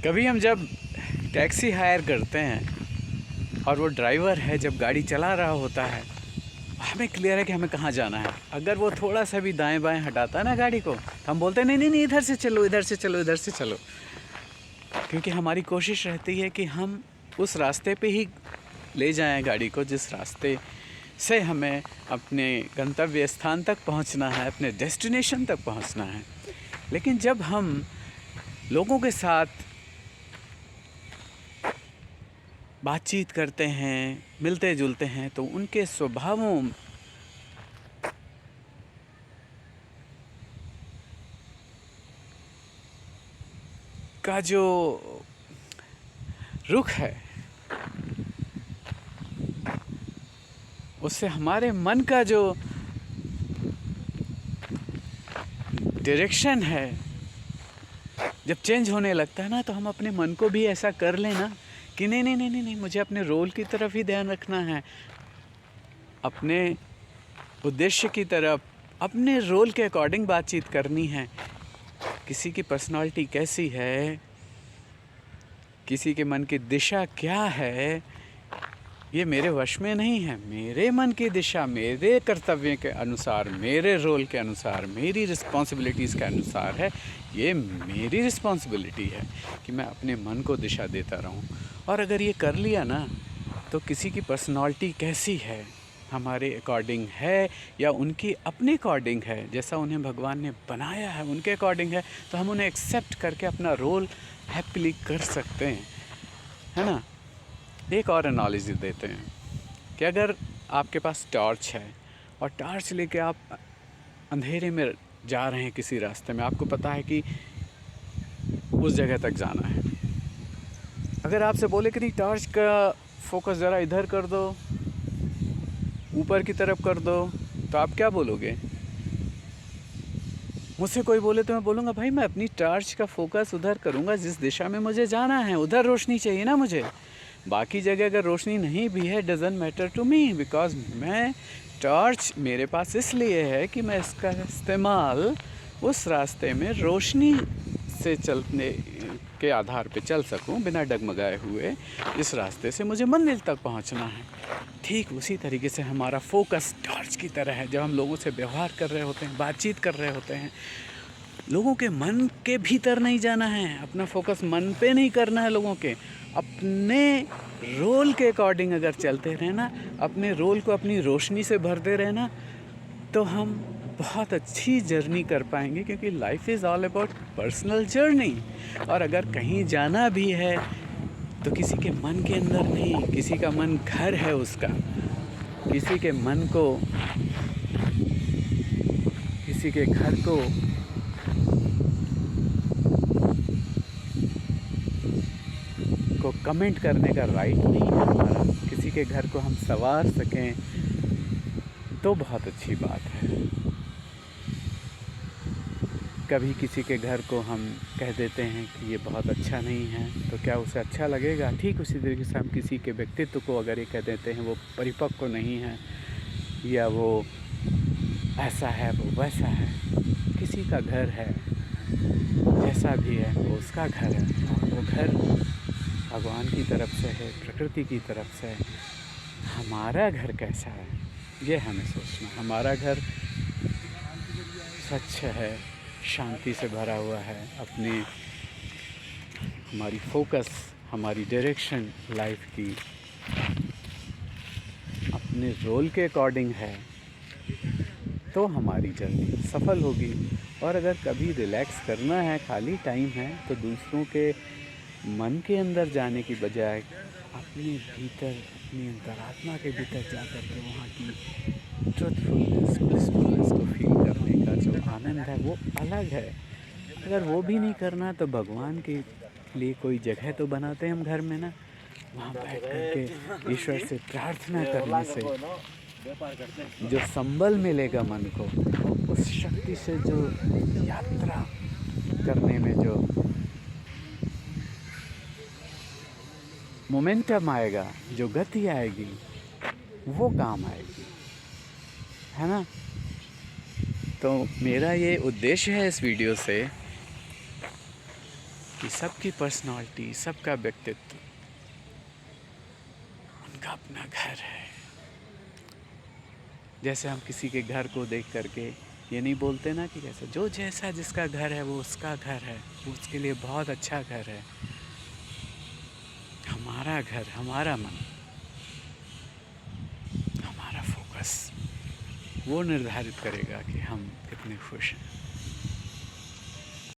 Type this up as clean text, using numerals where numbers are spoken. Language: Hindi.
कभी हम जब टैक्सी हायर करते हैं और वो ड्राइवर है जब गाड़ी चला रहा होता है, हमें क्लियर है कि हमें कहाँ जाना है। अगर वो थोड़ा सा भी दाएं बाएं हटाता है ना गाड़ी को, तो हम बोलते हैं नहीं नहीं नहीं, इधर से चलो, इधर से चलो, इधर से चलो। क्योंकि हमारी कोशिश रहती है कि हम उस रास्ते पे ही ले जाएं गाड़ी को जिस रास्ते से हमें अपने गंतव्य स्थान तक पहुंचना है, अपने डेस्टिनेशन तक पहुंचना है। लेकिन जब हम लोगों के साथ बातचीत करते हैं, मिलते जुलते हैं, तो उनके स्वभावों का जो रुख है, उससे हमारे मन का जो डायरेक्शन है जब चेंज होने लगता है ना, तो हम अपने मन को भी ऐसा कर लेना कि नहीं नहीं नहीं नहीं नहीं, मुझे अपने रोल की तरफ ही ध्यान रखना है, अपने उद्देश्य की तरफ, अपने रोल के अकॉर्डिंग बातचीत करनी है। किसी की पर्सनालिटी कैसी है, किसी के मन की दिशा क्या है, ये मेरे वश में नहीं है। मेरे मन की दिशा मेरे कर्तव्य के अनुसार, मेरे रोल के अनुसार, मेरी रिस्पॉन्सिबिलिटीज़ के अनुसार है। ये मेरी रिस्पॉन्सिबिलिटी है कि मैं अपने मन को दिशा देता रहूं। और अगर ये कर लिया ना, तो किसी की पर्सनालिटी कैसी है, हमारे अकॉर्डिंग है या उनकी अपने अकॉर्डिंग है, जैसा उन्हें भगवान ने बनाया है उनके अकॉर्डिंग है, तो हम उन्हें एक्सेप्ट करके अपना रोल हैप्पीली कर सकते हैं, है ना। एक और एनालिसिस देते हैं कि अगर आपके पास टॉर्च है और टॉर्च लेके आप अंधेरे में जा रहे हैं किसी रास्ते में, आपको पता है कि उस जगह तक जाना है। अगर आपसे बोले कि नहीं, टॉर्च का फोकस ज़रा इधर कर दो, ऊपर की तरफ कर दो, तो आप क्या बोलोगे? मुझसे कोई बोले तो मैं बोलूँगा भाई, मैं अपनी टॉर्च का फोकस उधर करूँगा जिस दिशा में मुझे जाना है, उधर रोशनी चाहिए ना मुझे। बाकी जगह अगर रोशनी नहीं भी है, doesn't matter to me, because मैं टॉर्च मेरे पास इसलिए है कि मैं इसका इस्तेमाल उस रास्ते में रोशनी से चलने के आधार पे चल सकूं, बिना डगमगाए हुए। इस रास्ते से मुझे मंजिल तक पहुंचना है। ठीक उसी तरीके से हमारा फोकस टॉर्च की तरह है। जब हम लोगों से व्यवहार कर रहे होते हैं, बातचीत कर रहे होते हैं, लोगों के मन के भीतर नहीं जाना है, अपना फोकस मन पे नहीं करना है, लोगों के अपने रोल के अकॉर्डिंग अगर चलते रहना, अपने रोल को अपनी रोशनी से भरते रहना, तो हम बहुत अच्छी जर्नी कर पाएंगे। क्योंकि life is all about personal journey. और अगर कहीं जाना भी है तो किसी के मन के अंदर नहीं, किसी का मन घर है उसका, किसी के मन को, किसी के घर को कमेंट करने का राइट नहीं है हमारा। किसी के घर को हम संवार सकें तो बहुत अच्छी बात है। कभी किसी के घर को हम कह देते हैं कि ये बहुत अच्छा नहीं है, तो क्या उसे अच्छा लगेगा? ठीक उसी तरीके से हम किसी के व्यक्तित्व को अगर ये कह देते हैं वो परिपक्व नहीं है, या वो ऐसा है, वो वैसा है। किसी का घर है, जैसा भी है, वो उसका घर है। वो घर भगवान की तरफ से है, प्रकृति की तरफ से है। हमारा घर कैसा है, ये हमें सोचना। हमारा घर स्वच्छ है, शांति से भरा हुआ है, हमारी फोकस, हमारी डायरेक्शन लाइफ की अपने रोल के अकॉर्डिंग है, तो हमारी जर्नी सफल होगी। और अगर कभी रिलैक्स करना है, खाली टाइम है, तो दूसरों के मन के अंदर जाने की बजाय अपने भीतर, अपनी अंतरात्मा के भीतर जा कर के वहाँ की ट्रुथफुलनेस, ब्लिसफुलनेस को फील करने का जो आनंद है वो अलग है। अगर वो भी नहीं करना, तो भगवान के लिए कोई जगह तो बनाते हैं हम घर में ना, वहाँ बैठ करके ईश्वर से प्रार्थना करने से जो संबल मिलेगा मन को, उस शक्ति से जो यात्रा करने में जो मोमेंटम आएगा, जो गति आएगी, वो काम आएगी, है ना। तो मेरा ये उद्देश्य है इस वीडियो से कि सबकी पर्सनालिटी, सबका व्यक्तित्व, उनका अपना घर है। जैसे हम किसी के घर को देख करके ये नहीं बोलते ना कि कैसे जो जैसा जिसका घर है वो उसका घर है, वो उसके लिए बहुत अच्छा घर है। हमारा घर, हमारा मन, हमारा फोकस वो निर्धारित करेगा कि हम कितने खुश हैं।